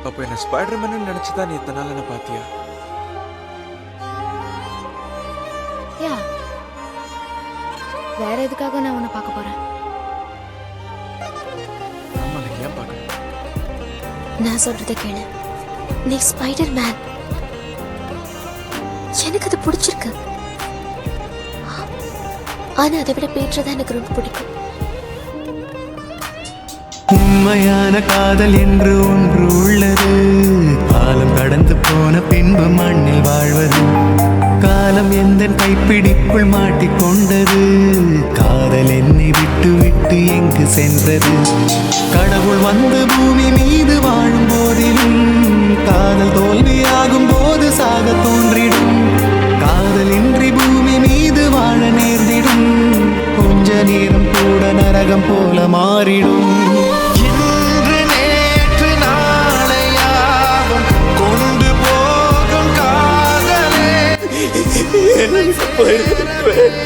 அப்ப என்ன ஸ்பைடர்மேன் நினைச்சுதான் நீ இத்தனை நாள் என்ன பாத்தியா? யா வேற எதுக்காக நான் உன்னை பார்க்க போறேன்? ஆமா, நான் ஏன் பார்க்கணும்? நான் சொல்றத கேளு. நீ ஸ்பைடர் மேன். எனக்கு அது பிடிச்சிருக்கு. ஆனா அதை விட பீட்டர் எனக்கு ரொம்ப பிடிக்கும். உண்மையான காதல் என்று ஒன்று உள்ளது. காலம் கடந்து போன பின்பு மண்ணில் வாழ்வது. காலம் எந்த கைப்பிடிக்குள் மாட்டிக்கொண்டது. காதல் என்னை விட்டு விட்டு எங்கு சென்றது? கடவுள் வந்து பூமி மீது வாழும் போதிலும் காதல் தோல்வியாகும் போது சாக தோன்றிடும். காதல் இன்றி பூமி மீது வாழ நேர்ந்திடும். கொஞ்ச நேரம் கூட நரகம் போல மாறிடும். இன்று நேற்று நாளையாகும் கொண்டு போகும் காதலே. மண்ணில் எங்கும் வாழ்கிறேன்.